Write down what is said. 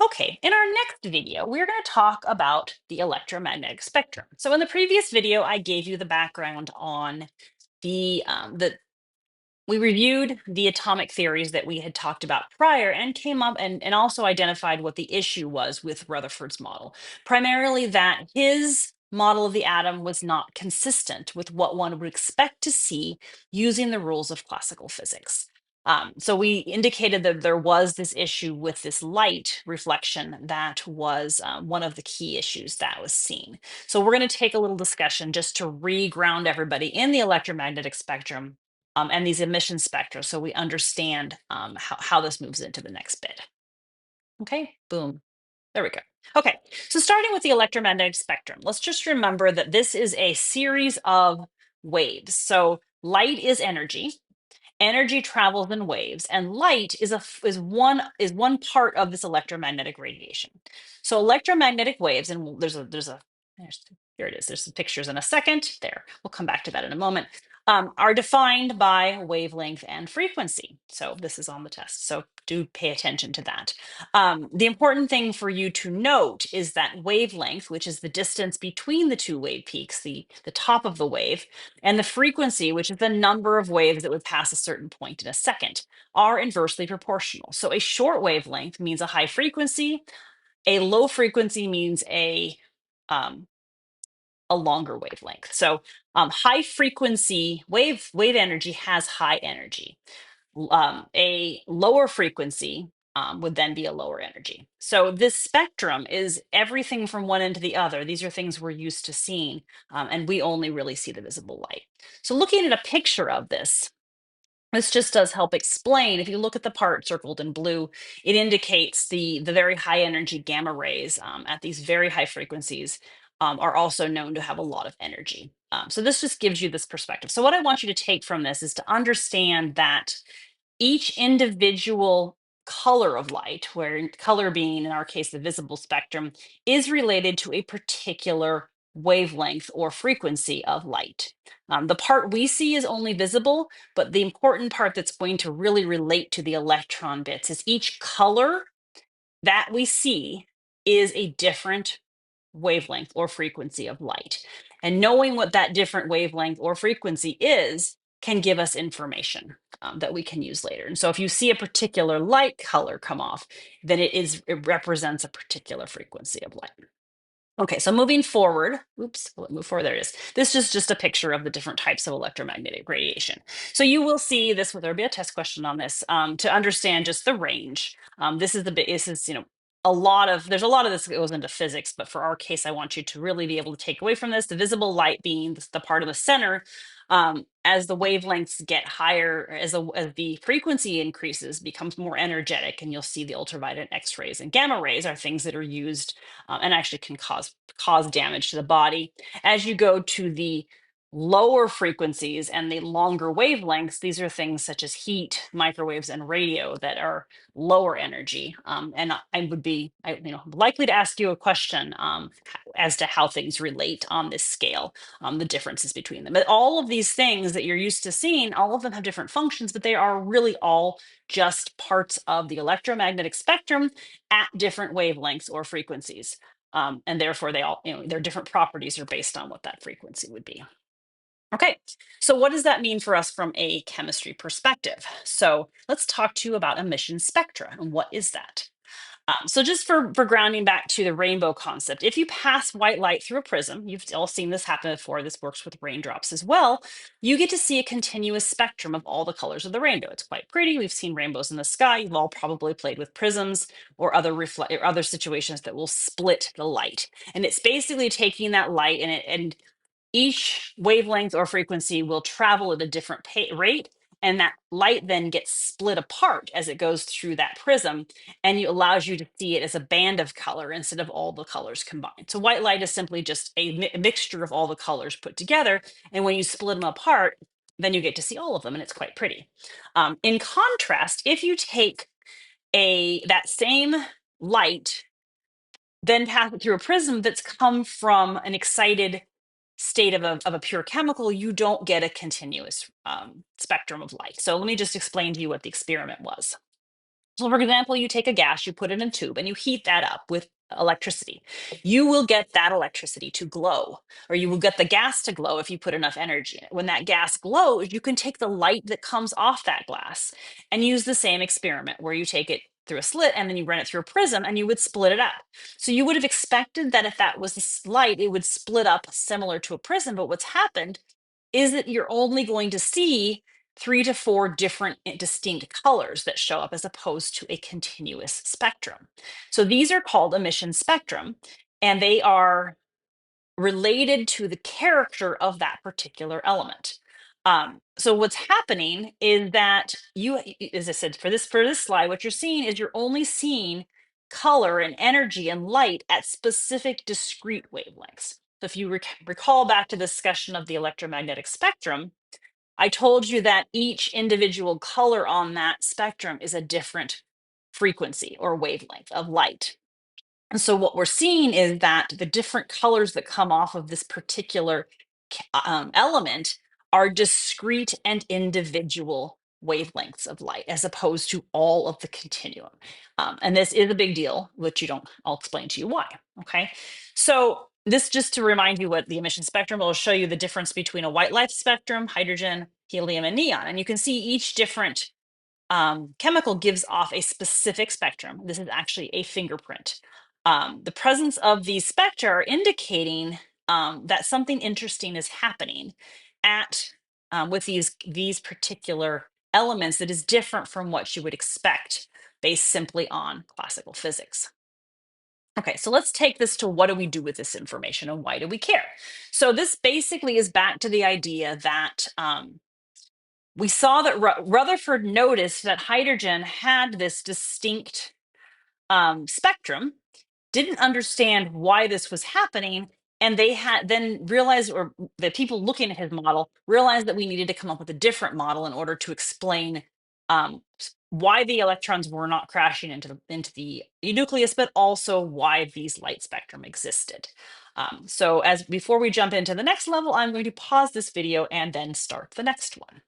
Okay, in our next video, we're going to talk about the electromagnetic spectrum. So in the previous video, I gave you the background on the we reviewed the atomic theories that we had talked about prior and came up and also identified what the issue was with Rutherford's model. Primarily that his model of the atom was not consistent with what one would expect to see using the rules of classical physics. So we indicated that there was this issue with this light reflection that was one of the key issues that was seen. So we're going to take a little discussion just to re-ground everybody in the electromagnetic spectrum and these emission spectra so we understand how this moves into the next bit. Okay, boom. There we go. Okay, so starting with the electromagnetic spectrum, let's just remember that this is a series of waves. So light is energy. Energy travels in waves, and light is one part of this electromagnetic radiation. So electromagnetic waves, and here it is. There's some pictures in a second. There, we'll come back to that in a moment. Are defined by wavelength and frequency. So this is on the test. So do pay attention to that. The important thing for you to note is that wavelength, which is the distance between the two wave peaks, the top of the wave, and the frequency, which is the number of waves that would pass a certain point in a second, are inversely proportional. So a short wavelength means a high frequency, a low frequency means um, a longer wavelength. So high frequency wave energy has high energy. A lower frequency would then be a lower energy. So this spectrum is everything from one end to the other. These are things we're used to seeing, and we only really see the visible light. So looking at a picture of this just does help explain. If you look at the part circled in blue, it indicates the very high energy gamma rays at these very high frequencies are also known to have a lot of energy. So this just gives you this perspective. So what I want you to take from this is to understand that each individual color of light, where color being, in our case, the visible spectrum, is related to a particular wavelength or frequency of light. The part we see is only visible, but the important part that's going to really relate to the electron bits is each color that we see is a different wavelength or frequency of light. And knowing what that different wavelength or frequency is can give us information that we can use later. And so if you see a particular light color come off, then it represents a particular frequency of light. Okay, so moving forward, oops, will it move forward? There it is. This is just a picture of the different types of electromagnetic radiation. So you will see this, there'll be a test question on this to understand just the range. This is there's a lot of this that goes into physics, but for our case, I want you to really be able to take away from this, the visible light being the part of the center. As the wavelengths get higher, as the frequency increases, becomes more energetic, and you'll see the ultraviolet X-rays and gamma rays are things that are used and actually can cause damage to the body. As you go to the lower frequencies and the longer wavelengths, these are things such as heat, microwaves, and radio that are lower energy. And I would be likely to ask you a question as to how things relate on this scale, the differences between them. But all of these things that you're used to seeing, all of them have different functions, but they are really all just parts of the electromagnetic spectrum at different wavelengths or frequencies. And therefore they all, their different properties are based on what that frequency would be. Okay, so what does that mean for us from a chemistry perspective? So let's talk to you about emission spectra and what is that? So just for grounding back to the rainbow concept, if you pass white light through a prism, you've all seen this happen before, this works with raindrops as well, you get to see a continuous spectrum of all the colors of the rainbow. It's quite pretty. We've seen rainbows in the sky. You've all probably played with prisms or other situations that will split the light. And it's basically taking that light and each wavelength or frequency will travel at a different rate, and that light then gets split apart as it goes through that prism, and it allows you to see it as a band of color instead of all the colors combined. So white light is simply just a mixture of all the colors put together, and when you split them apart, then you get to see all of them, and it's quite pretty. In contrast, if you take that same light, then pass it through a prism that's come from an excited state of a pure chemical, you don't get a continuous spectrum of light. So let me just explain to you what the experiment was. So, for example, you take a gas, you put it in a tube, and you heat that up with electricity. You will get that electricity to glow, or you will get the gas to glow if you put enough energy in it. When that gas glows, you can take the light that comes off that glass and use the same experiment where you take it through a slit and then you run it through a prism and you would split it up. So you would have expected that if that was light, it would split up similar to a prism. But what's happened is that you're only going to see 3 to 4 different distinct colors that show up as opposed to a continuous spectrum. So these are called emission spectrum, and they are related to the character of that particular element. So what's happening is that you, as I said, for this slide, what you're seeing is you're only seeing color and energy and light at specific discrete wavelengths. So if you recall back to the discussion of the electromagnetic spectrum, I told you that each individual color on that spectrum is a different frequency or wavelength of light. And so what we're seeing is that the different colors that come off of this particular element are discrete and individual wavelengths of light as opposed to all of the continuum. And this is a big deal, which you don't, I'll explain to you why. Okay. So this, just to remind you what the emission spectrum will show you the difference between a white light spectrum, hydrogen, helium, and neon. And you can see each different chemical gives off a specific spectrum. This is actually a fingerprint. The presence of these spectra are indicating that something interesting is happening at with these particular elements that is different from what you would expect based simply on classical physics. Okay, so let's take this to what do we do with this information and why do we care? So this basically is back to the idea that we saw that Rutherford noticed that hydrogen had this distinct spectrum, didn't understand why this was happening, and they had then realized, or the people looking at his model realized that we needed to come up with a different model in order to explain why the electrons were not crashing into the nucleus, but also why these light spectrum existed. So as before we jump into the next level, I'm going to pause this video and then start the next one.